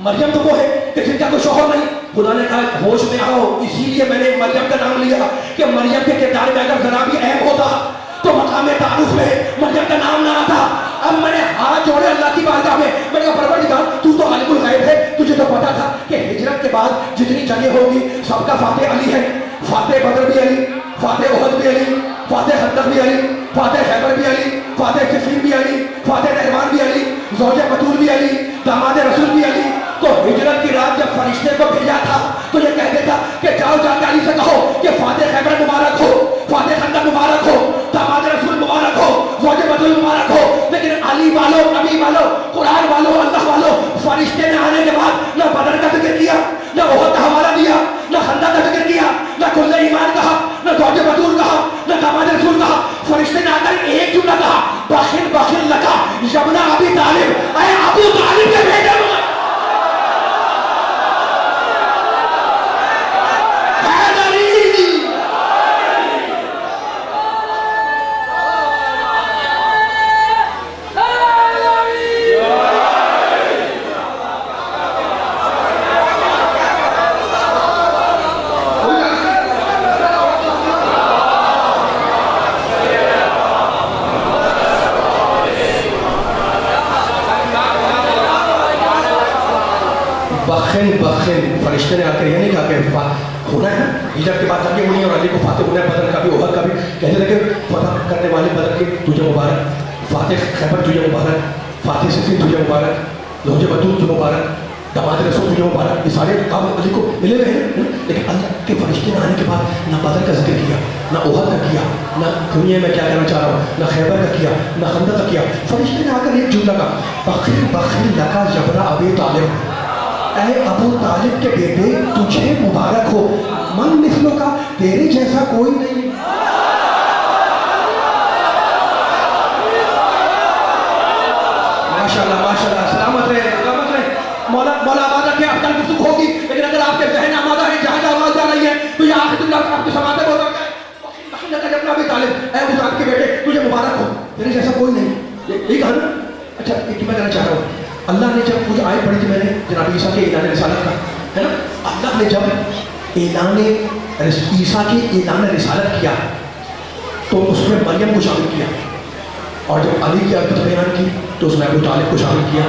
Speaker 2: مریم تو وہ ہے کہ جن کا کوئی شوہر نہیں. خدا نے کہا ہوش میں آؤ، اسی لیے میں نے مریم کا نام لیا کہ مریم کے کردار میں اگر ذرا بھی عیب ہوتا تو مقام تعارف میں مریم کا نام نہ آتا. اب میں نے ہاتھ جوڑے اللہ کی بارگاہ میں، میں نے کہا پروردگار تو عالم الغیب ہے، تجھے تو پتا تھا کہ ہجرت کے بعد جتنی جنگیں ہوگی سب کا فاتح علی ہے. فاتح بدر بھی علی، فاتح احد بھی علی، فاتح خندق بھی علی، فاتح خیبر بھی علی، فاتح صفین بھی علی، فاتح نہروان بھی علی، زوج بطول بھی علی، داماد رسول بھی علی. تو ہجرت کی رات جب فرشتے کو بھیجا تھا تو یہ کہہ دیتا کہ جاؤ جا کے علی سے کہو کہ فاتح خیبر مبارک ہو، فاتح خندق مبارک ہو، داماد رسول مبارک ہو، زوج بطول مبارک ہو. لیکن علی والو، نبی والو، قرآن والو، اللہ والو، فرشتے نے آنے کے بعد نہ بدر کا ذکر کیا، نہ احد کا حوالہ دیا، نہ خندق کا ذکر کیا، نہ کل ایمان کہا، نہ زوج بطول کہا، نہ داماد رسول کہا. فرشتے نے آ کر ایک جملہ کہا، بخل بخل لکا یبنا ابی طالب، اے ابو طالب کے بیٹے. فرشتے نے آ کر یہ نہیں کہا کہ ہونا ہے ہجرت کے بعد تاکہ انہیں اور علی کو فاتح ہونا ہے، بدر کا بھی احد کا بھی. کہتے تھے کہ فتح کرنے والے بدر کے تجھے مبارک، فاتح خیبر تجھے مبارک، فاتح صفین تجھے مبارک، زوج بطول تجھے مبارک، داماد رسول تجھے مبارک. یہ سارے کام علی کو ملے ہوئے ہیں. لیکن اللہ کے فرشتے نے آنے کے بعد نہ بدر کا ذکر کیا، نہ احد کا کیا، نہ دنیا میں کیا کہنا چاہ رہا ہوں، نہ خیبر کا کیا، نہ خندق کا کیا. فرشتے نے آ کر ایک جملہ کہا، بخل بخل لکا یبنا ابی طالب، اے ابو طالب کے بیٹے تجھے مبارک ہو، من مثلوں کا تیرے جیسا کوئی نہیں. ماشاءاللہ ماشاءاللہ، سلامت رہے، سلامت رہے. مولا آباد رکھے، آپ تک گفتگو ہوگی، لیکن اگر آپ کے ذہن آمادہ ہے، جہاں آواز جا رہی ہے تو یہ آخر دن آپ کی سماعتیں بہت آتا ہے. ابی طالب، اے ابو طالب کے بیٹے تجھے مبارک ہو، تیرے جیسا کوئی نہیں. یہی کہا نا. اچھا ایک میں کہنا چاہ رہا ہوں، اللہ نے جب مجھے آیت پڑھی تھی میں نے جناب عیسیٰ کے اعلان رسالت کا، ہے نا؟ اللہ نے جب عیسیٰ کی اعلان رسالت کیا تو اس میں مریم کو شامل کیا. اور جب علی کی عدت بیان کی تو اس میں ابو طالب کو شامل کیا.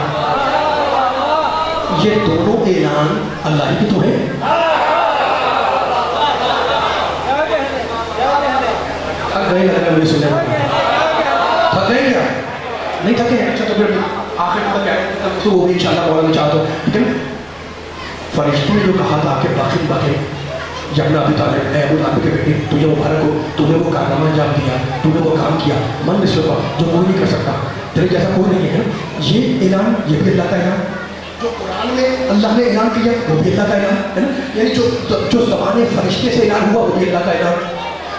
Speaker 2: یہ دونوں اعلان اللہ ہی کے تو ہیں. تھک گئے لگا مجھے سننے میں. تھک گئے کیا؟ نہیں تھکے. اچھا تو پھر آخر تک تو وہ بھی انشاءاللہ مولا میں چاہتا ہوں. لیکن فرشتوں نے جو کہا تھا کہ باقی باقی جب ابی طالب اے ابو طالب کے بیٹے تجھے مبارک ہو, تو نے وہ کارنامہ انجام دیا, تو نے وہ کام کیا من مثل کا جو کوئی نہیں کر سکتا, تیرے جیسا کوئی نہیں ہے. یہ اعلان یہ بھی اللہ کا اعلان, جو قرآن میں اللہ نے اعلان کیا وہ بھی اللہ کا اعلان ہے نا. یعنی جو زبان فرشتے سے اعلان ہوا وہ بھی اللہ کا اعلان,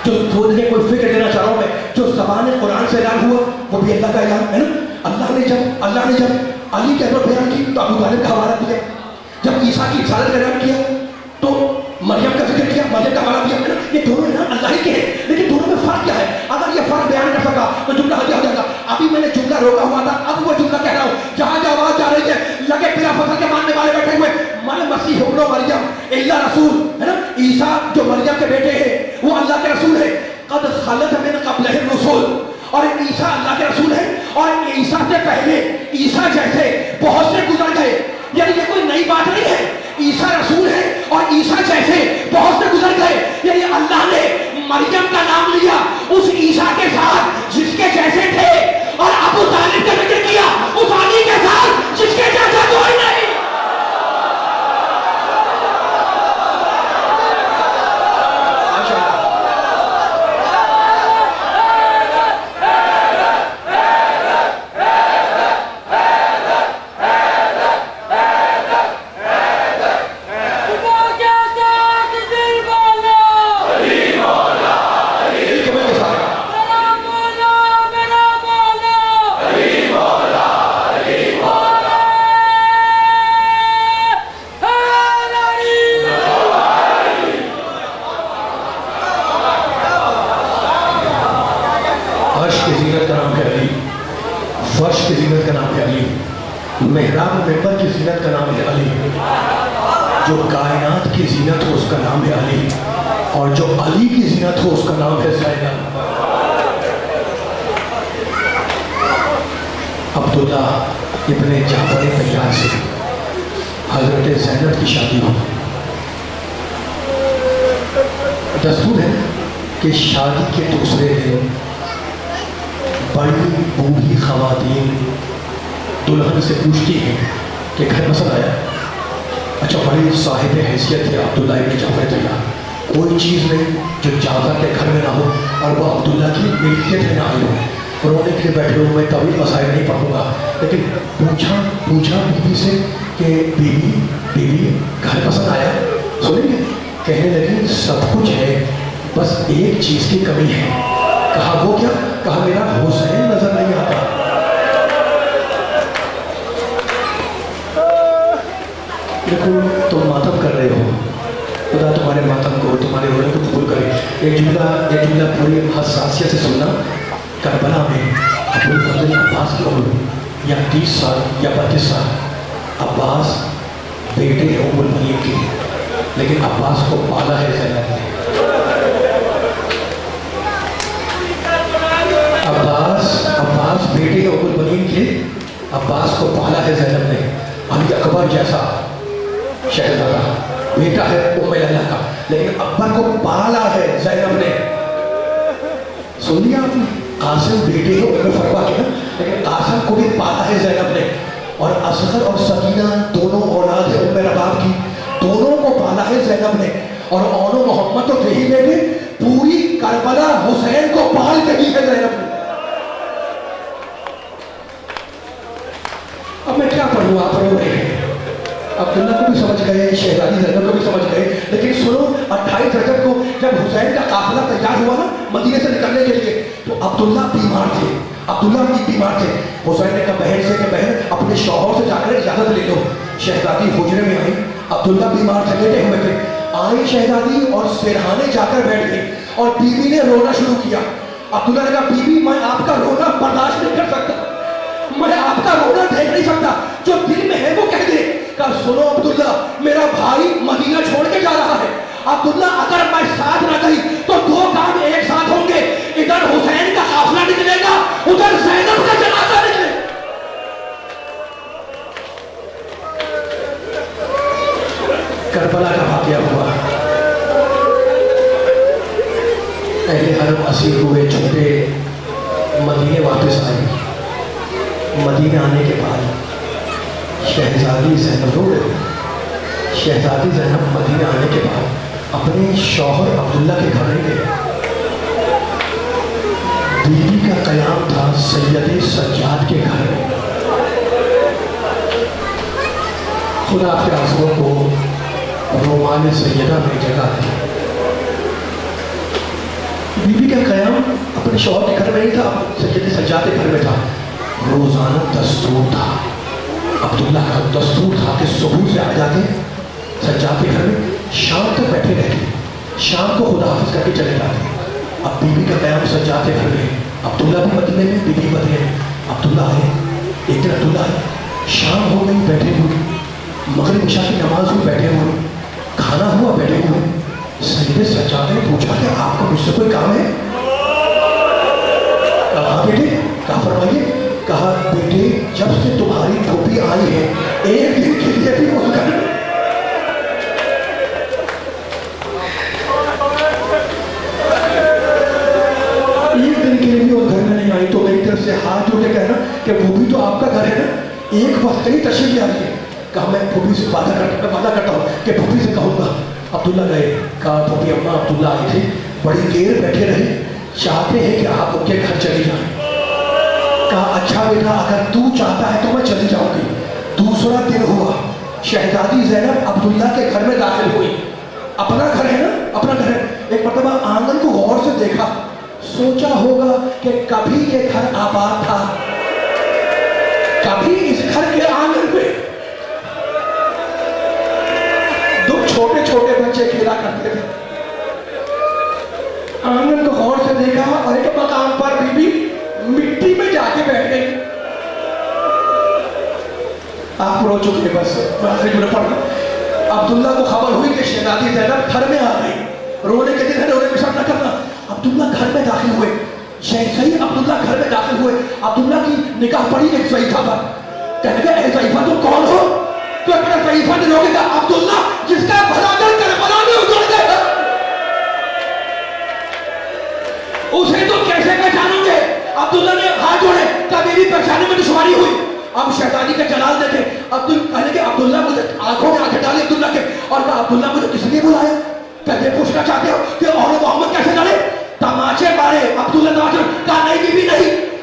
Speaker 2: جو تجھے کوئی فکر دینا چاہ رہا ہوں میں, جو زبان قرآن سے اعلان ہوا وہ بھی اللہ کا اعلان ہے نا. اللہ نے جب علی کے عدت بیان کی تو ابو طالب کا حوالہ دیا, جب عیسیٰ کی رسالت کا اعلان کیا تو مریم کا ذکر کیا, مریم کا حوالہ دیا. یہ دونوں اعلان اللہ ہی کے ہیں, لیکن دونوں میں فرق کیا ہے؟ اگر یہ فرق بیان کر سکا تو جملہ ہو جائے گا. ابھی میں نے جملہ روکا ہوا تھا, اب وہ جملہ کہہ رہا ہوں. جہاں جہاں آواز جا رہی ہے لگے بلا فصل کے ماننے والے بیٹھے ہوئے من مسیح ابن مریم اللہ رسول ہے نا. عیسیٰ جو مریم کے بیٹے ہیں وہ اللہ کے رسول ہے. قد خلت من قبلہ الرسل, اور عیسیٰ اللہ کے رسول ہے, اور عیسیٰ سے پہلے عیسیٰ جیسے بہت سے گزر گئے. یعنی یہ کوئی نئی بات نہیں ہے. عیسیٰ رسول ہے اور عیسیٰ جیسے بہت سے گزر گئے. یعنی اللہ نے مریم کا نام لیا اس عیسیٰ کے ساتھ جس کے جیسے تھے, اور ابو طالب کا ذکر کیا اس علی کے ساتھ جس کے جیسا کوئی نہیں. فرش کی زینت کا نام ہے علی, محراب ممبر کی زینت کا نام ہے علی, جو کائنات کی زینت ہو اس کا نام ہے علی, اور جو علی کی زینت ہو اس کا نام ہے زینب. عبداللہ ابن جعفر طیار سے حضرت زینب کی شادی ہوئی. دستور ہے کہ شادی کے دوسرے دن بڑی بوڑھی خواتین دلہن سے پوچھتی ہیں کہ گھر پسند آیا. اچھا بڑی صاحب حیثیت ہے عبداللہ ابن جعفر طیار, کوئی چیز نہیں جو جعفر کے گھر میں نہ ہو اور وہ عبداللہ کی ملکیت میں نہ آئی ہو. رونے کے لیے بیٹھے ہوں, میں طویل مسائل نہیں پڑھوں گا, لیکن پوچھا بیوی سے کہ بیوی گھر پسند آیا, سنیں گے؟ کہنے لگی سب کچھ ہے, بس ایک چیز کی کمی ہے. کہا وہ کیا؟ کہا میرا حسین نظر نہیں آتا. دیکھو تم ماتم کر رہے ہو, خدا تمہارے ماتم کو, تمہارے رونے کو قبول کرے. ایک جملہ پوری حساسیت سے سننا. کربلا میں ابو الفضل عباس کی عمر یا 30 سال یا 32 سال. عباس بیٹے ہیں ام المنین کے, لیکن عباس کو پالا ہے زینب نے. عباس بیٹے ہیں ام المنین کے, عباس کو پالا ہے زینب نے. علی اکبر جیسا شہزادہ بیٹا ہے ام لیلہ کا, لیکن اکبر کو پالا ہے زینب نے. سن لیا آپ نے؟ قاسم بیٹے ہیں ام فروا کے, لیکن قاسم کو بھی پالا ہے زینب نے. اور اصغر اور سکینہ دونوں اولاد ہیں ام رباب کی, دونوں کو پالا ہے زینب نے. اور اونو محمد تو تھے ہی بیٹے, پوری کربلا حسین کو پال کے دی ہے زینب نے. اب میں کیا پڑھوں, آپ رو رہے ہیں. عبداللہ کو بھی سمجھ گئے, شہزادی زینب کو بھی سمجھ گئے, لیکن سنو 28 رجب کو جب حسین کا قافلہ تیار ہوا نا مدینے سے نکلنے کے لیے, تو عبداللہ بیمار تھے. حسین نے کہا بہن سے کہ بہن اپنے شوہر سے جا کر اجازت لے لو. شہزادی حجرے میں آئی, عبداللہ بیمار تھے, لیٹے ہوئے تھے. آئی شہزادی اور سرہانے جا کر بیٹھ گئی, اور بیوی نے رونا شروع کیا. عبداللہ نے کہا بیوی میں آپ کا رونا برداشت نہیں کر سکتا, میں آپ کا رونا دیکھ نہیں سکتا, جو دل میں ہے وہ کہہ دے. کہا سنو عبداللہ, میرا بھائی مدینہ چھوڑ کے جا رہا ہے. عبداللہ اگر میں ساتھ نہ گئی تو 2 کام ایک ساتھ ہوں گے, ادھر حسین کا قافلہ نکلے گا, ادھر زینب زینب اسیر ہوئے چھوٹے مدینے واپس آئے. مدینے آنے کے بعد شہزادی زینب رو رہے. شہزادی زینب مدینے آنے کے بعد اپنے شوہر عبداللہ کے گھر نہیں گئے. بیوی کا قیام تھا سید سجاد کے گھر میں. خدا آپ کے آنسوؤں کو رومان سیدہ میں جگہ دی. بیوی کا قیام اپنے شوہر کے گھر میں نہیں تھا, سید سجاد کے گھر میں تھا. روزانہ دستور تھا, عبداللہ کا دستور تھا کہ صبح سے آ جاتے سجاد کے گھر میں, شام تک بیٹھے رہتے, شام کو خدا حافظ کر کے چلے جاتے. اب بیوی کا قیام سجاد کے گھر میں, عبداللہ بھی مدینے میں, بیوی مدینے میں. عبداللہ آئے, ایک دن عبداللہ آئے, شام ہو گئی بیٹھے ہوئے, مغرب عشاء کی نماز ہوئی بیٹھے ہوئے, کھانا ہوا بیٹھے ہوئے. سید سجاد نے پوچھا کہ آپ کو مجھ سے کوئی کام ہے؟ کہا بیٹے, کہا فرمائیے. کہا بیٹے جب سے تمہاری پھوپھی آئی ہے ایک دن کے لیے بھی اس گھر میں نہیں آئی, تو میری طرف سے ہاتھ جوڑ کے کہنا کہ وہ بھی تو آپ کا گھر ہے نا, ایک وقت کہیں تشریف لے آئیے. کہا میں پھوپھی سے وعدہ کرتا ہوں کہ پھوپھی سے کہوں گا. عبداللہ گئے. کہا پھوپھی اماں عبداللہ آئی تھی, بڑی دیر بیٹھے رہے, چاہتے ہیں کہ آپ ان کے گھر چلی جائیں. کہا اچھا بیٹا اگر تو چاہتا ہے تو میں چلی جاؤں گی. دوسرا دن ہوا, شہزادی زینب عبداللہ کے گھر میں داخل ہوئی. اپنا گھر ہے نا, اپنا گھر ہے. ایک مرتبہ آنگن کو غور سے دیکھا, سوچا ہوگا کہ کبھی یہ گھر آباد تھا, کبھی اس گھر کے آنگن میں دو چھوٹے چھوٹے بچے کھیلا کرتے تھے. آنگن کو غور سے دیکھا اور ایک مقام پر بی بی مٹی میں جا کے بیٹھ گئی. آپ رو چکے, بس عبداللہ کو خبر ہوئی کہ شہزادی زینب گھر میں آ گئی. رونے کے دن ہے, رونے میں شرط نہ کرنا. عبداللہ گھر میں داخل ہوئے, صحیح عبداللہ گھر میں داخل ہوئے. عبداللہ کی نگاہ پڑی ایک ضعیفہ پر. کہنے لگے اے ضعیفہ تم کون ہو؟ تو اپنا ضعیفہ نے روکے کہا عبداللہ جس کا بھلا کر کربلا میں اجڑ گیا, اسے تو کیسے پہچانوں گے؟ عبداللہ نے ہاتھ جوڑے, کہا میری پہچانے میں دشواری ہوئی. اب شہزادی کا جلال دیکھے, کہنے کہ عبداللہ مجھے آنکھوں میں آنکھیں ڈالی عبداللہ کے, اور کہا عبداللہ مجھے کس لیے بلایا؟ کیا یہ پوچھنا چاہتے ہو کہ اور محمد کیسے ڈالے؟ تماچے مارے. عبداللہ تماچے, کہا نہیں بی بی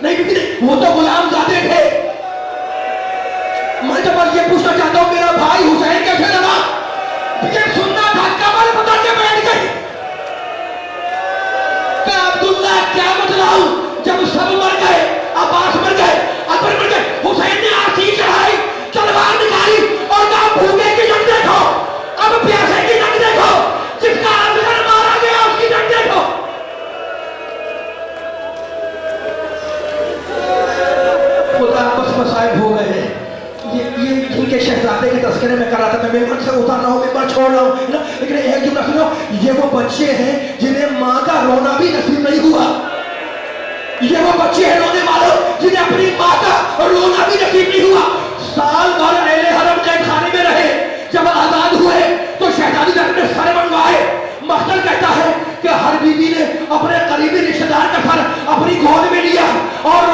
Speaker 2: نہیں, وہ تو غلام زادے تھے. میں تو بس یہ پوچھنا چاہتا ہوں میرا بھائی حسین کیسے لگا؟ یہ سننا تھا, کمر پکڑ کے بیٹھ گئی. کہ عبداللہ کیا بتلاؤں, جب سب مر گئے, عباس مر گئے, اکبر مر گئے, حسین نے آسی چڑھائی, تلوار نکالی اور کہا بھوکے کی جنگ دیکھو, اب پیاسے کی جنگ دیکھو, جس کا افسر مارا گیا اس کی جنگ دیکھو. خدا بس مصائب ہو گئے. یہ ان کے شہزادے کے تذکرے میں کر رہا تھا, میں ممبر سے اتر رہا ہوں, ممبر چھوڑ رہا ہوں, لیکن ایک جملہ سنو, یہ وہ بچے ہیں جنہیں ماں کا رونا بھی نصیب نہیں ہوا. یہ وہ بچے ہیں رونے والوں جنہیں اپنی ماں کا رونا بھی نصیب نہیں ہوا. سال بھر اہل حرم قید خانے میں رہے, جب آزاد ہوئے تو شہزادی زینب نے سر منڈوائے. مختل کہتا ہے کہ ہر بیوی نے اپنے قریبی رشتہ دار کا سر اپنی گود میں لیا اور